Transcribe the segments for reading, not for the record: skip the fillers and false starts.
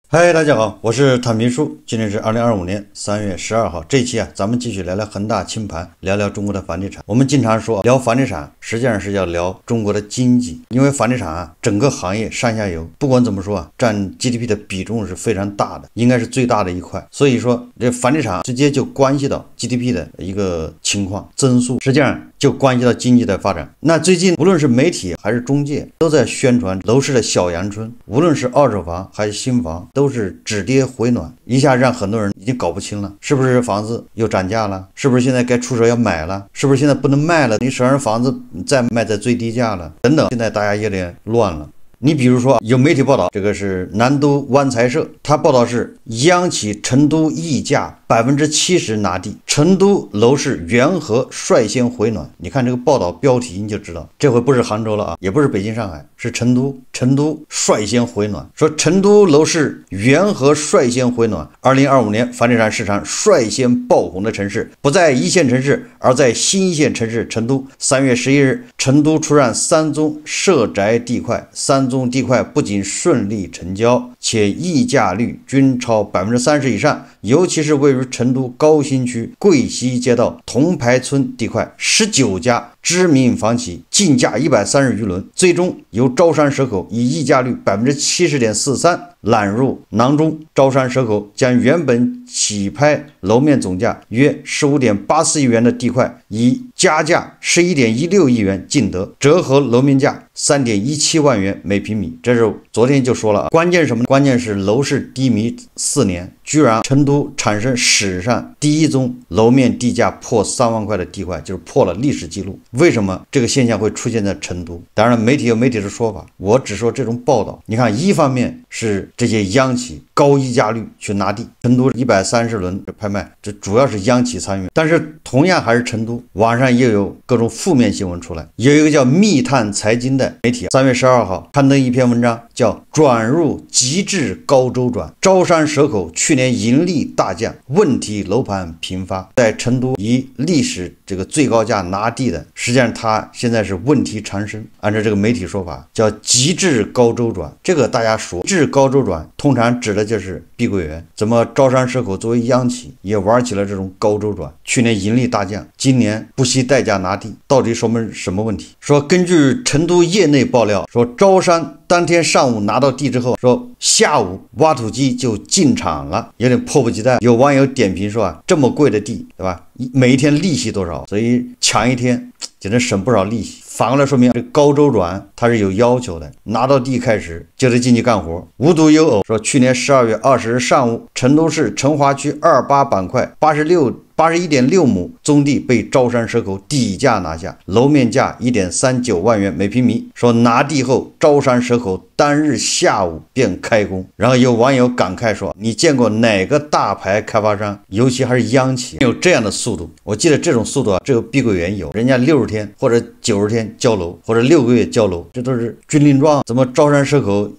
嗨，大家好，我是坦平叔。今天是2025年3月12号，这一期咱们继续聊聊恒大清盘，聊聊中国的房地产。我们经常说聊房地产，实际上是要聊中国的经济，因为房地产整个行业上下游，不管怎么说占 GDP 的比重是非常大的，应该是最大的一块。所以说，这房地产直接就关系到 GDP 的一个情况增速，实际上就关系到经济的发展。那最近无论是媒体还是中介都在宣传楼市的小阳春，无论是二手房还是新房，都是止跌回暖，一下让很多人已经搞不清了，是不是房子又涨价了？是不是现在该出手要买了？是不是现在不能卖了？你手上房子再卖在最低价了？等等，现在大家有点乱了。你比如说有媒体报道，这个是南都湾财社，他报道是央企成都溢价70%拿地，成都楼市元和率先回暖。你看这个报道标题你就知道，这回不是杭州了也不是北京上海，是成都。成都率先回暖，说成都楼市元和率先回暖。2025年房地产市场率先爆红的城市不在一线城市，而在新一线城市成都。3月11日，成都出让3宗涉宅地块，3宗地块不仅顺利成交，且溢价率均超30%以上，尤其是位于成都高新区桂溪街道铜牌村地块，19家知名房企竞价130余轮，最终由招商蛇口以溢价率70.43%揽入囊中。招商蛇口将原本起拍楼面总价约15.84亿元的地块，以加价11.16亿元竞得，折合楼面价3.17万元每平米。这是昨天就说了，关键是什么？关键是楼市低迷4年，居然成都产生史上第一宗楼面地价破3万块的地块，就是破了历史记录。为什么这个现象会出现在成都？当然媒体有媒体的说法，我只说这种报道。你看，一方面是这些央企高溢价率去拿地，成都130轮拍卖，这主要是央企参与。但是同样还是成都，网上也有各种负面新闻出来。有一个叫密探财经的媒体3月12号刊登一篇文章，叫转入极致高周转，招商蛇口去年盈利大降，问题楼盘频发。在成都以历史这个最高价拿地的，实际上它现在是问题缠身。按照这个媒体说法，叫极致高周转。这个大家说，极致高周转通常指的就是碧桂园。怎么招商蛇口作为央企也玩起了这种高周转？去年盈利大降，今年不惜代价拿地，到底说明什么问题？说根据成都业内爆料，说招商当天上午拿到地之后，说下午挖土机就进场了，有点迫不及待。有网友点评说这么贵的地，对吧？每一天利息多少？所以抢一天就能省不少利息。反过来说明这高周转它是有要求的，拿到地开始就得进去干活。无独有偶，说去年12月20日上午，成都市成华区28板块81.6亩宗地被招商蛇口底价拿下，楼面价1.39万元每平米。说拿地后，招商蛇口当日下午便开工。然后有网友感慨说，你见过哪个大牌开发商，尤其还是央企，有这样的速度？我记得这种速度只有碧桂园有，人家60天或者90天交楼，或者6个月交楼，这都是军令状。怎么招商蛇口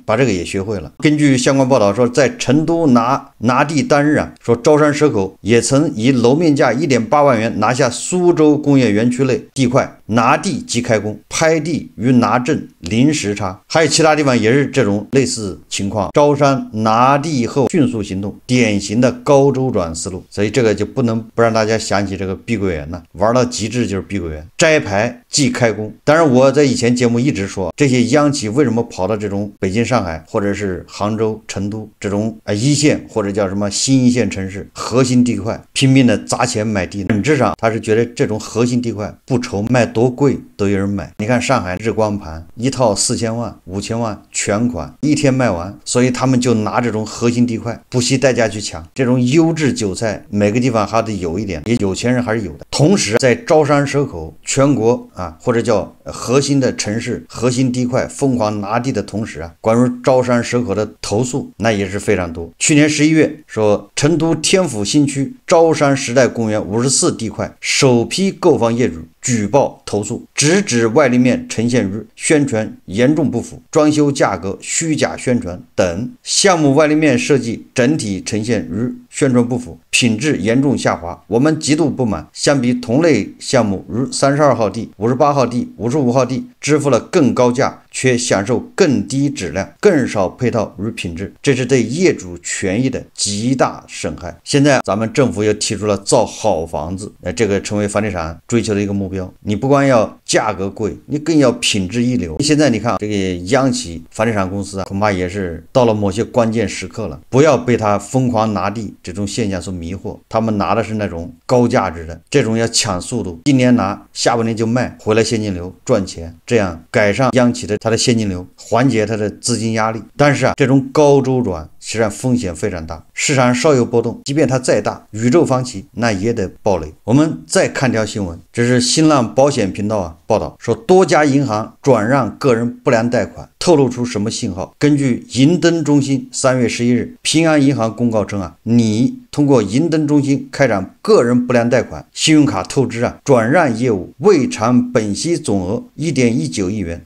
把这个也学会了？根据相关报道说，在成都拿地当日说招商蛇口也曾以楼面价1.8万元拿下苏州工业园区内地块，拿地即开工，拍地与拿证零时差。还有其他地方也是这种类似情况，招商拿地后迅速行动，典型的高周转思路。所以这个就不能不让大家想起这个碧桂园了，玩到极致就是碧桂园，摘牌即开工。当然我在以前节目一直说，这些央企为什么跑到这种北京上海或者是杭州成都这种一线或者叫什么新一线城市核心地块拼命的砸钱买地，本质上他是觉得这种核心地块不愁卖多贵都有人买。你看上海日光盘一套4000万5000万全款一天卖完，所以他们就拿这种核心地块不惜代价去抢。这种优质韭菜每个地方还得有一点，也有钱人还是有的。同时在招商蛇口全国或者叫核心的城市核心地块疯狂拿地的同时关于招商蛇口的投诉那也是非常多。去年11月说，成都天府新区招商时代公园54地块首批购房业主举报投诉，直指外立面呈现与宣传严重不符，装修价格虚假宣传等，项目外立面设计整体呈现与宣传不符，品质严重下滑，我们极度不满。相比同类项目如32号地、58号地、55号地，支付了更高价，却享受更低质量、更少配套与品质，这是对业主权益的极大损害。现在咱们政府又提出了造好房子，这个成为房地产追求的一个目标。你不光要价格贵，你更要品质一流。现在你看这个央企房地产公司恐怕也是到了某些关键时刻了，不要被他疯狂拿地这种现象所迷惑。他们拿的是那种高价值的，这种要抢速度，今年拿，下半年就卖，回来现金流赚钱，这样改善央企的它的现金流，缓解它的资金压力。但是这种高周转实际上风险非常大，市场稍有波动，即便它再大，宇宙房企那也得暴雷。我们再看条新闻，这是新浪保险频道报道说，多家银行转让个人不良贷款，透露出什么信号？根据银灯中心3月11日，平安银行公告称你通过银灯中心开展个人不良贷款、信用卡透支转让业务，未偿本息总额 1.19 亿元，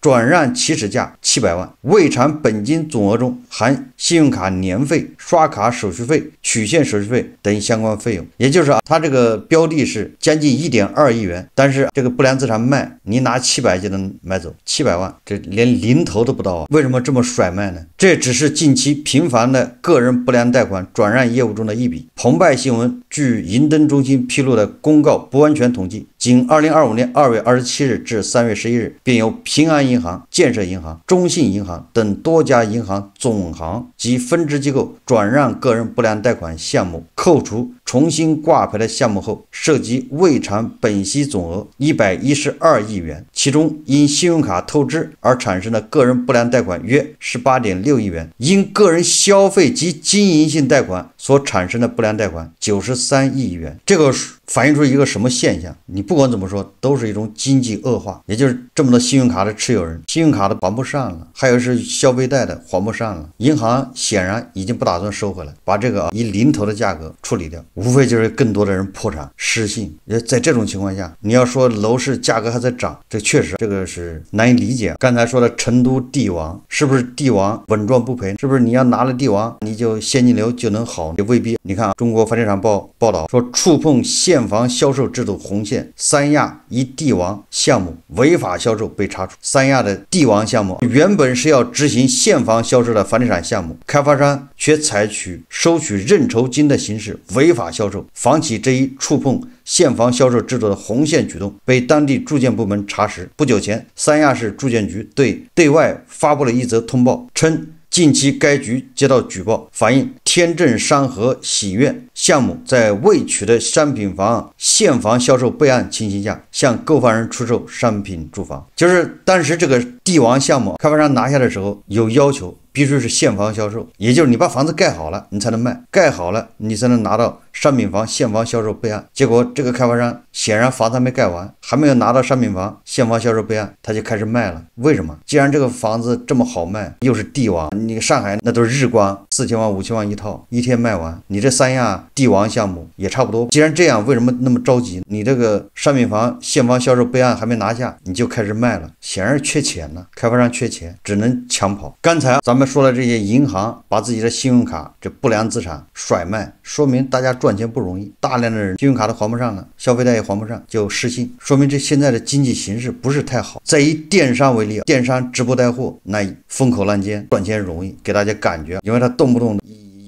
转让起始价700万，未偿本金总额中含信用卡年费、刷卡手续费、取现手续费等相关费用。也就是它这个标的是将近 1.2 亿元，但是这个不良资产卖，你拿700就能买走，700万，这连零头都不到为什么这么甩卖呢？这只是近期频繁的个人不良贷款转让业务中的一笔。澎湃新闻据银灯中心披露的公告不完全统计，仅2025年2月27日至3月11日，便由平安银行、建设银行、中信银行等多家银行总行及分支机构转让个人不良贷款项目，扣除重新挂牌的项目后，涉及未偿本息总额112亿元，其中因信用卡透支而产生的个人不良贷款约18.6亿元，因个人消费及经营性贷款所产生的不良贷款93亿元。这个反映出一个什么现象？你不管怎么说，都是一种经济恶化，也就是这么多信用卡的持有人，信用卡的还不上了，还有是消费贷的还不上了，银行显然已经不打算收回来，把这个以零头的价格处理掉，无非就是更多的人破产失信。在这种情况下，你要说楼市价格还在涨，这确实这个是难以理解。刚才说的成都帝王，是不是帝王稳赚不赔？是不是你要拿了帝王，你就现金流就能好？也未必。你看中国房地产报道说，触碰现房销售制度红线，三亚一帝王项目违法销售被查处。三亚的帝王项目原本是要执行现房销售的房地产项目，开发商却采取收取认筹金的形式违法销售，房企这一触碰现房销售制度的红线举动被当地住建部门查实。不久前，三亚市住建局对外发布了一则通报，称近期该局接到举报，反映天正山河喜苑项目在未取得商品房现房销售备案情形下，向购房人出售商品住房。就是当时这个帝王项目开发商拿下的时候有要求，必须是现房销售，也就是你把房子盖好了你才能卖，盖好了你才能拿到商品房现房销售备案。结果这个开发商显然房子还没盖完，还没有拿到商品房现房销售备案，他就开始卖了。为什么？既然这个房子这么好卖，又是帝王，你上海那都是日光4000万5000万一套，一天卖完，你这三亚帝王项目也差不多。既然这样，为什么那么着急？你这个商品房现房销售备案还没拿下你就开始卖了，显然缺钱了，开发商缺钱只能抢跑。刚才咱们说了，这些银行把自己的信用卡这不良资产甩卖，说明大家赚钱不容易，大量的人信用卡都还不上了，消费贷也还不上，就失信，说明这现在的经济形势不是太好。再以电商为例，电商直播带货那风口浪尖，赚钱容易，给大家感觉，因为他动不动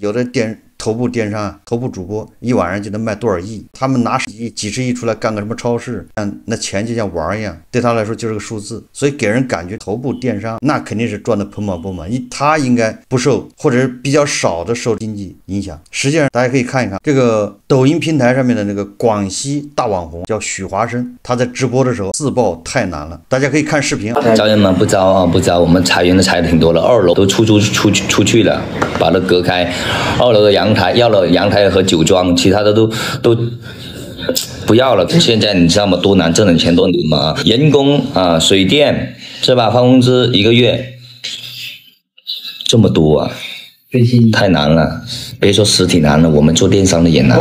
有的头部电商、头部主播一晚上就能卖多少亿，他们拿几十亿出来干个什么超市，那钱就像玩一样，对他来说就是个数字，所以给人感觉头部电商那肯定是赚得盆满钵满，他应该不受，或者是比较少的受经济影响。实际上大家可以看一看这个抖音平台上面的那个广西大网红叫许华生，他在直播的时候自曝太难了，大家可以看视频。招人吗？不招啊，不招，我们裁员的裁的挺多了，2楼都出去了，把它隔开，2楼的要了阳台和酒庄，其他的都不要了。现在你知道吗？多难挣的钱多难吗？人工啊，水电是吧？发工资1个月这么多啊，太难了。别说实体难了，我们做电商的也难。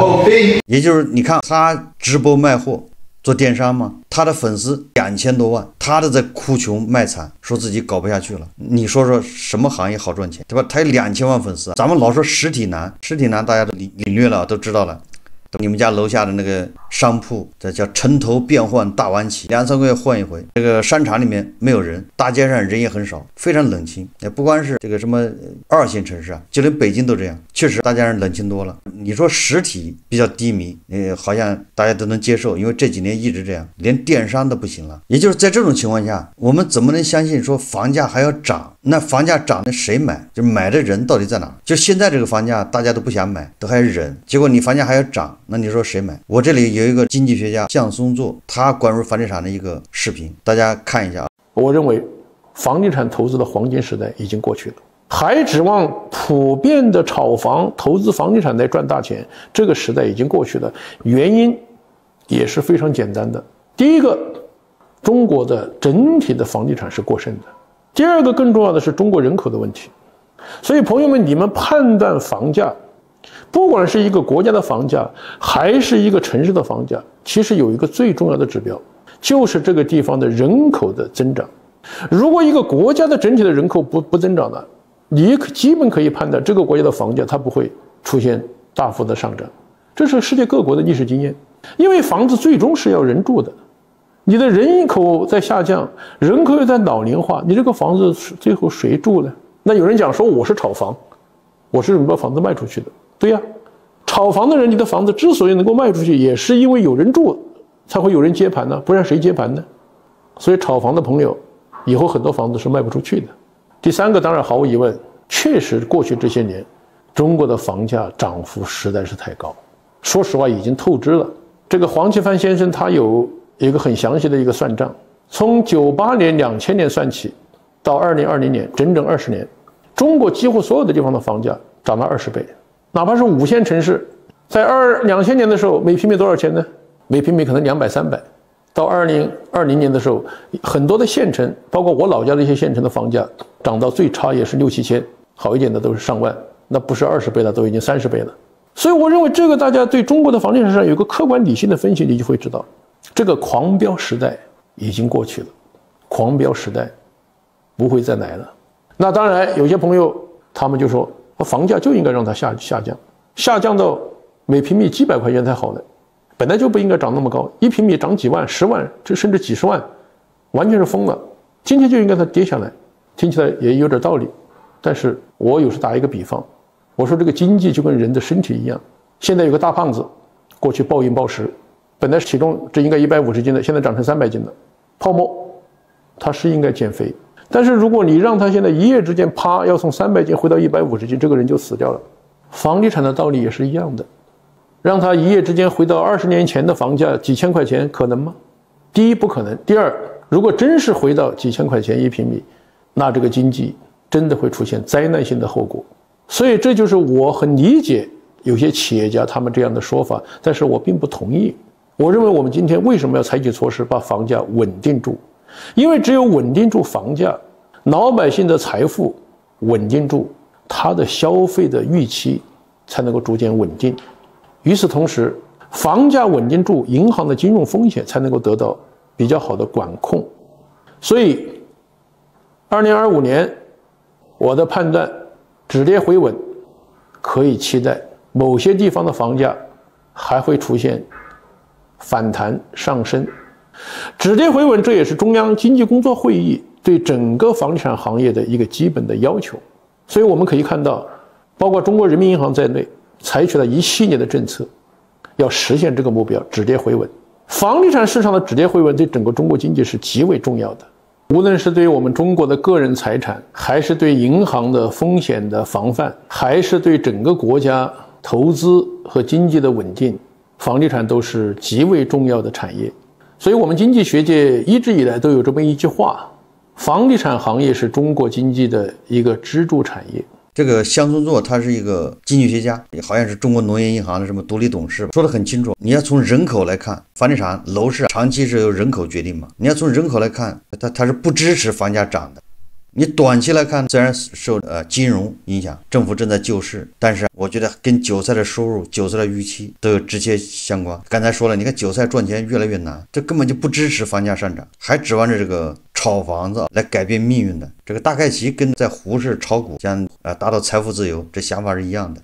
也就是你看他直播卖货做电商嘛，他的粉丝2000多万，他的在哭穷卖惨，说自己搞不下去了。你说说什么行业好赚钱，对吧？他有2000万粉丝，咱们老说实体男大家都领略了，都知道了。你们家楼下的那个商铺，这叫城头变换大晚起，2、3个月换一回。这个商场里面没有人，大街上人也很少，非常冷清。也不光是这个什么2线城市啊，就连北京都这样，确实大街上冷清多了。你说实体比较低迷，好像大家都能接受，因为这几年一直这样，连电商都不行了。也就是在这种情况下，我们怎么能相信说房价还要涨？那房价涨的谁买？就买的人到底在哪？就现在这个房价，大家都不想买，都还忍，结果你房价还要涨。那你说谁买？我这里有一个经济学家向松作，他关于房地产的一个视频，大家看一下。我认为房地产投资的黄金时代已经过去了，还指望普遍的炒房投资房地产来赚大钱，这个时代已经过去了。原因也是非常简单的，第一个，中国的整体的房地产是过剩的；第二个，更重要的是中国人口的问题。所以朋友们，你们判断房价，不管是一个国家的房价还是一个城市的房价，其实有一个最重要的指标，就是这个地方的人口的增长。如果一个国家的整体的人口不增长了，你基本可以判断这个国家的房价它不会出现大幅的上涨。这是世界各国的历史经验，因为房子最终是要人住的，你的人口在下降，人口又在老龄化，你这个房子最后谁住呢？那有人讲说我是炒房，我是把房子卖出去的。对呀，炒房的人，你的房子之所以能够卖出去，也是因为有人住，才会有人接盘呢，不然谁接盘呢？所以炒房的朋友，以后很多房子是卖不出去的。第三个，当然毫无疑问，确实过去这些年，中国的房价涨幅实在是太高，说实话已经透支了。这个黄奇帆先生他有一个很详细的一个算账，从98年、2000年算起，到2020年，整整20年，中国几乎所有的地方的房价涨了20倍。哪怕是5线城市，在2000年的时候，每平米多少钱呢？每平米可能200、300。到2020年的时候，很多的县城，包括我老家的一些县城的房价，涨到最差也是6、7千，好一点的都是上万，那不是20倍了，都已经30倍了。所以我认为这个大家对中国的房地产市场有个客观理性的分析，你就会知道，这个狂飙时代已经过去了，狂飙时代不会再来了。那当然，有些朋友他们就说，房价就应该让它下降，下降到每平米几百块钱才好呢，本来就不应该涨那么高，1平米涨几万、10万，这甚至几十万，完全是疯了。今天就应该它跌下来，听起来也有点道理。但是我有时打一个比方，我说这个经济就跟人的身体一样，现在有个大胖子，过去暴饮暴食，本来体重这应该150斤的，现在长成300斤了，泡沫，他是应该减肥。但是如果你让他现在一夜之间啪要从300斤回到150斤，这个人就死掉了。房地产的道理也是一样的，让他一夜之间回到20年前的房价几千块钱，可能吗？第一不可能，第二，如果真是回到几千块钱1平米，那这个经济真的会出现灾难性的后果。所以这就是我很理解有些企业家他们这样的说法，但是我并不同意。我认为我们今天为什么要采取措施把房价稳定住？因为只有稳定住房价，老百姓的财富稳定住，他的消费的预期才能够逐渐稳定。与此同时，房价稳定住，银行的金融风险才能够得到比较好的管控。所以2025年我的判断，止跌回稳，可以期待某些地方的房价还会出现反弹上升。止跌回稳，这也是中央经济工作会议对整个房地产行业的一个基本的要求。所以我们可以看到，包括中国人民银行在内，采取了一系列的政策，要实现这个目标，止跌回稳。房地产市场的止跌回稳对整个中国经济是极为重要的，无论是对于我们中国的个人财产，还是对银行的风险的防范，还是对整个国家投资和经济的稳定，房地产都是极为重要的产业。所以我们经济学界一直以来都有这么一句话，房地产行业是中国经济的一个支柱产业。这个向松作他是一个经济学家，也好像是中国农业银行的什么独立董事，说得很清楚。你要从人口来看，房地产楼市长期是由人口决定嘛。你要从人口来看，它是不支持房价涨的。你短期来看，虽然受金融影响，政府正在救市，但是我觉得跟韭菜的收入、韭菜的预期都有直接相关。刚才说了，你看韭菜赚钱越来越难，这根本就不支持房价上涨，还指望着这个炒房子来改变命运的。这个大概其跟在胡适炒股想达到财富自由这想法是一样的。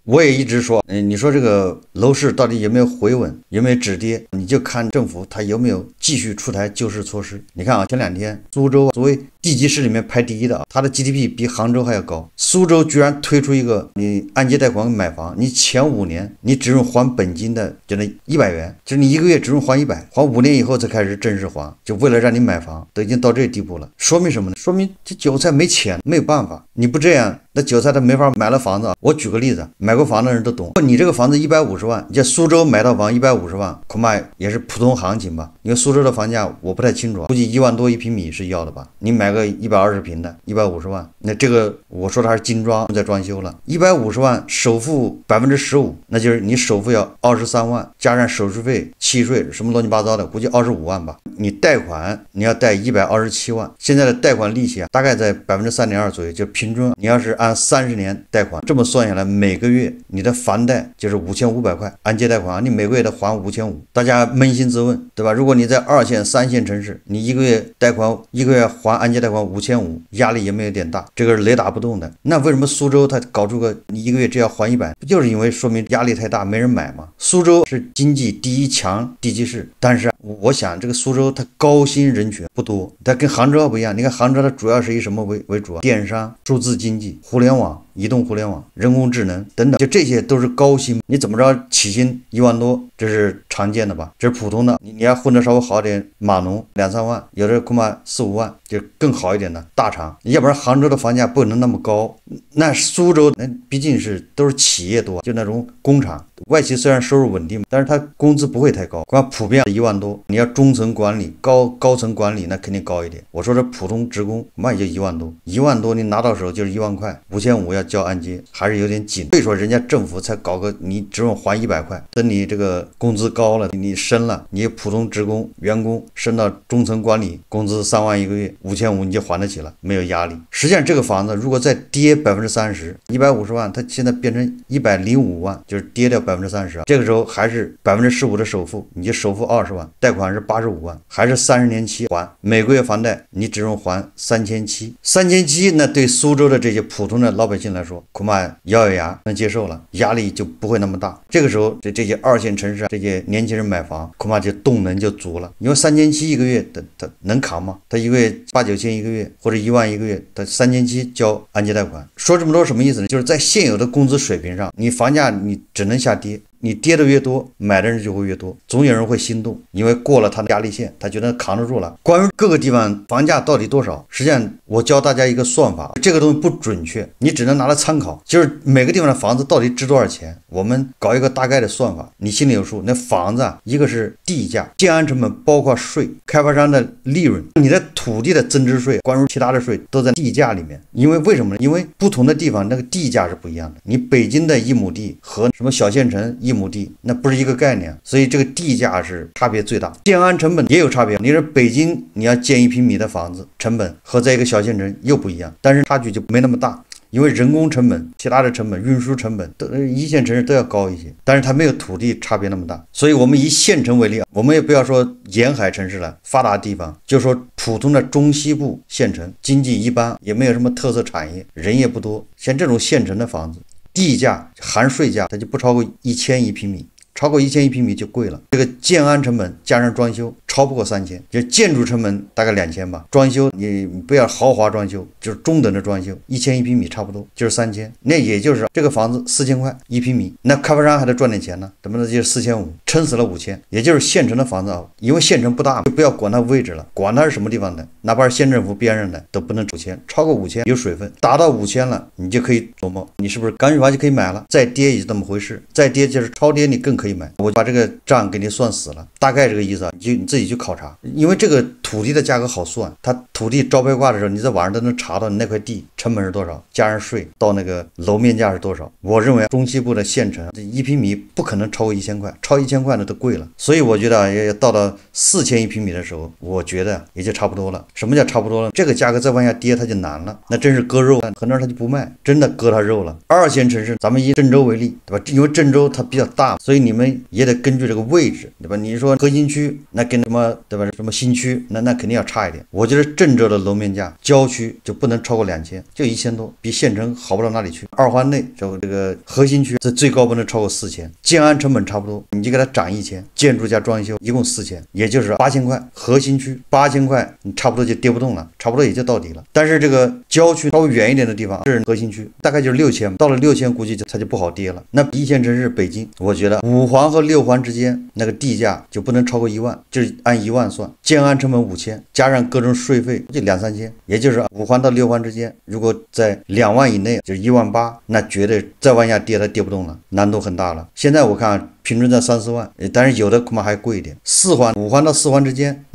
我也一直说，你说这个楼市到底有没有回稳，有没有止跌，你就看政府它有没有继续出台救市措施。你看啊，前2天苏州作为地级市里面排第1的，它的 GDP 比杭州还要高。苏州居然推出一个，你按揭贷款买房，你前5年你只用还本金的，就那100元，就是你1个月只用还100，还5年以后才开始正式还，就为了让你买房，都已经到这地步了。说明什么呢？说明这韭菜没钱，没有办法，你不这样，那韭菜他没法买了房子。我举个例子，买过房的人都懂，你这个房子150万，你在苏州买到房150万，恐怕也是普通行情吧。因为苏州的房价我不太清楚，估计1万多1平米是要的吧。你买个120平的150万，那这个我说的还是精装在装修了，150万首付15%，那就是你首付要23万，加上手续费、契税什么乱七八糟的，估计25万吧。你贷款你要贷127万，现在的贷款利息大概在3.2%左右，就平均你要是按30年贷款，这么算下来，每个月你的房贷就是5500块，按揭贷款你每个月得还5500。大家扪心自问，对吧？如果你在2线、3线城市，你一个月贷款1个月还按揭贷款5500，压力也没有点大，这个是雷打不动的。那为什么苏州它搞出个你1个月只要还100，不就是因为说明压力太大，没人买吗？苏州是经济第1强地级市，但是我想这个苏州它高薪人群不多，它跟杭州不一样。你看杭州它主要是以什么为主啊？电商、数字经济、互联网、移动互联网、人工智能等等，就这些都是高薪。你怎么着起薪1万多，这是常见的吧？这是普通的。你要混得稍微好点，码农2-3万，有的恐怕4-5万，就更好一点的大厂。要不然杭州的房价不能那么高。那苏州那毕竟都是企业多，就那种工厂，外企虽然收入稳定，但是它工资不会太高，恐怕普遍1万多。你要中层管理、高层管理，那肯定高一点。我说这普通职工，恐怕也就1万多，1万多你拿到手就是1万块，5500要交按揭，还是有点紧。所以说人家政府才搞个你只用还100块，等你这个工资高了，你升了，你普通职工员工升到中层管理，工资3万1个月，5500你就还得起了，没有压力。实际上这个房子如果再跌30%，150万它现在变成105万，就是跌掉30%，这个时候还是15%的首付，你就首付20万，贷款是85万，还是30年期还，每个月房贷你只用还3700，那对苏州的这些普通的老百姓来说，恐怕咬牙能接受了，压力就不会那么大。这个时候这些2线城市这些年轻人买房，恐怕就动能就足了。因为3700一个月他能扛吗？他一个月8-9千一个月，或者1万一个月，他3700交按揭贷款。说这么多什么意思呢？就是在现有的工资水平上，你房价你只能下跌，你跌的越多，买的人就会越多，总有人会心动，因为过了他的压力线，他觉得扛得住了。关于各个地方房价到底多少，实际上我教大家一个算法，这个东西不准确，你只能拿来参考，就是每个地方的房子到底值多少钱，我们搞一个大概的算法，你心里有数。那房子一个是地价、建安成本，包括税、开发商的利润，你的土地的增值税、关于其他的税都在地价里面。因为为什么呢？因为不同的地方那个地价是不一样的，你北京的1亩地和什么小县城1亩地那不是一个概念，所以这个地价是差别最大。建安成本也有差别，你是北京你要建1平米的房子，成本和在一个小县城又不一样，但是差距就没那么大。因为人工成本、其他的成本、运输成本都1线城市都要高一些，但是它没有土地差别那么大。所以我们以县城为例，我们也不要说沿海城市了，发达地方，就说普通的中西部县城，经济一般，也没有什么特色产业，人也不多，像这种县城的房子，地价含税价它就不超过1000一平米，超过1000一平米就贵了。这个建安成本加上装修超不过3000，就建筑成本大概2000吧，装修你不要豪华装修，就是中等的装修，1000一平米差不多就是3000，那也就是这个房子4000块一平米，那开发商还得赚点钱呢，怎么的就是4500，撑死了5000，也就是县城的房子啊，因为县城不大，就不要管它位置了，管它是什么地方的，哪怕是县政府边上的都不能5000，超过5000有水分，达到5000了，你就可以琢磨你是不是刚需房就可以买了，再跌也就这么回事，再跌就是超跌你更可以买。我把这个账给你算死了，大概这个意思啊，你自己去考察，因为这个土地的价格好算，它土地招标挂的时候，你在网上都能查到你那块地成本是多少，加上税到那个楼面价是多少。我认为中西部的县城这1平米不可能超过1000块，超1000块呢都贵了。所以我觉得要到了4000一平米的时候，我觉得也就差不多了。什么叫差不多了？这个价格再往下跌它就难了，那真是割肉，很多人他就不卖，真的割他肉了。2线城市，咱们以郑州为例，对吧？因为郑州它比较大，所以你们也得根据这个位置，对吧？你说核心区那跟什么，对吧？什么新区，那肯定要差一点。我觉得郑州的楼面价，郊区就不能超过2000，就1000多，比县城好不到哪里去。2环内这个核心区，这最高不能超过4000，建安成本差不多，你就给它涨1000，建筑加装修一共4000，也就是8000块。核心区8000块，你差不多就跌不动了，差不多也就到底了。但是这个郊区稍微远一点的地方是核心区，大概就是6000，到了6000估计它就不好跌了。那一线城市北京，我觉得5环和6环之间那个地价就不能超过1万，就是按1万算，建安成本5000，加上各种税费就2、3千，也就是5环到6环之间，如果在2万以内，就是1万8，那绝对再往下跌它跌不动了，难度很大了。现在我看平均在3、4万，但是有的恐怕还贵一点。5环到4环之间，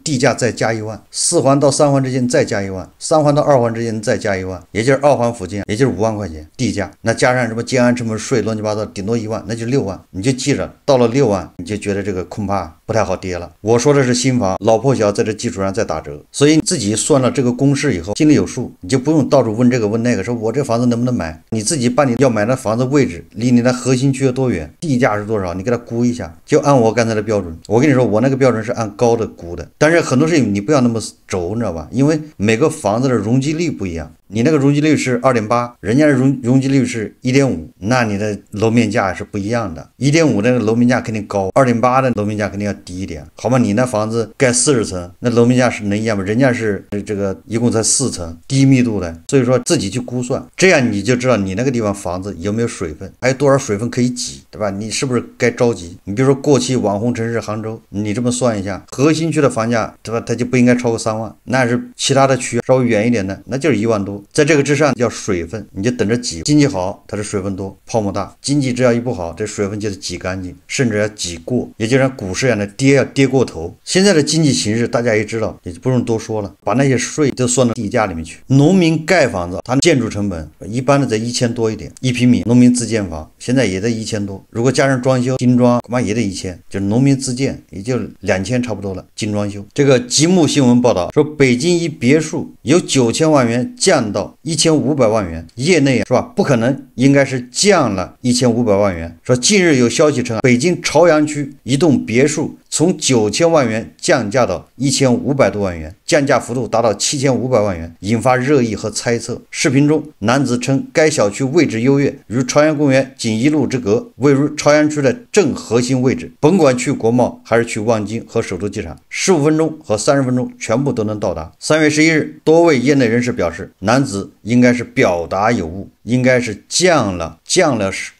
地价再加1万；4环到3环之间再加1万；3环到2环之间再加1万，也就是2环附近，也就是5万块钱地价。那加上什么建安成本税乱七八糟，顶多1万，那就6万。你就记着，到了6万，你就觉得这个恐怕不太好跌了。我说的是新房，老破小在这基础上再打折，所以你自己算了这个公式以后，心里有数，你就不用到处问这个问那个，说我这房子能不能买？你自己把你要买的房子位置离你的核心区有多远，地价是多少，你给它估一下，就按我刚才的标准。我跟你说，我那个标准是按高的估的，但是很多事情你不要那么轴，你知道吧？因为每个房子的容积率不一样。你那个容积率是2.8，人家的容积率是1.5，那你的楼面价是不一样的。1.5的楼面价肯定高，2.8的楼面价肯定要低一点，好吗？你那房子盖40层，那楼面价是能一样吗？人家是这个一共才4层，低密度的，所以说自己去估算，这样你就知道你那个地方房子有没有水分，还有多少水分可以挤，对吧？你是不是该着急？你比如说过气网红城市杭州，你这么算一下，核心区的房价，对吧？它就不应该超过3万，那是其他的区稍微远一点的，那就是1万多。在这个之上叫水分，你就等着挤。经济好，它是水分多，泡沫大；经济只要一不好，这水分就得挤干净，甚至要挤过，也就像股市一样的跌要跌过头。现在的经济形势大家也知道，也就不用多说了，把那些税都算到地价里面去。农民盖房子，他建筑成本一般的在1000多一点，1平米农民自建房现在也在1000多，如果加上装修精装，恐怕也得1000，就是农民自建也就2000差不多了，精装修。这个极目新闻报道说，北京一别墅由9000万元降到1500万元，业内是吧？不可能，应该是降了1500万元。说近日有消息称，北京朝阳区一栋别墅从9000万元降价到1500多万元，降价幅度达到7500万元，引发热议和猜测。视频中，男子称该小区位置优越，与朝阳公园仅1路之隔，位于朝阳区的正核心位置，甭管去国贸还是去望京和首都机场，15分钟和30分钟全部都能到达。3月11日，多位业内人士表示，男子应该是表达有误，应该是降了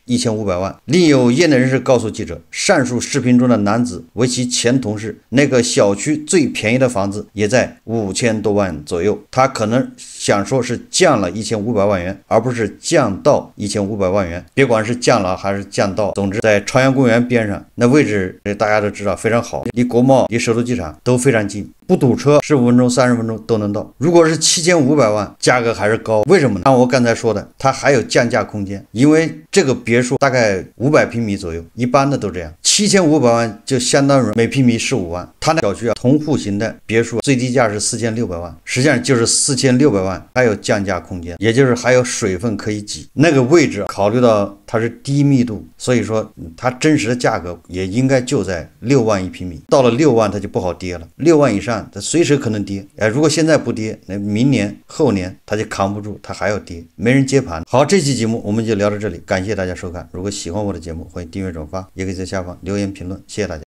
1500万。另有业内人士告诉记者，上述视频中的男子为其前同事，那个小区最便宜的房子也在5000多万左右，他可能想说是降了1500万元，而不是降到1500万元。别管是降了还是降到，总之在朝阳公园边上，那位置大家都知道非常好，离国贸离首都机场都非常近，不堵车，15分钟30分钟都能到。如果是7500万，价格还是高，为什么呢？按我刚才说的，它还有降价空间，因为这个别墅大概500平米左右，一般的都这样。7500万就相当于每平米15万，它那小区同户型的别墅最低价是4600万，实际上就是4600万，还有降价空间，也就是还有水分可以挤。那个位置考虑到它是低密度，所以说它真实的价格也应该就在6万一平米。到了6万它就不好跌了，6万以上它随时可能跌。如果现在不跌，那明年后年它就扛不住，它还要跌，没人接盘。好，这期节目我们就聊到这里，感谢大家收看。如果喜欢我的节目，欢迎订阅转发，也可以在下方留言评论，谢谢大家。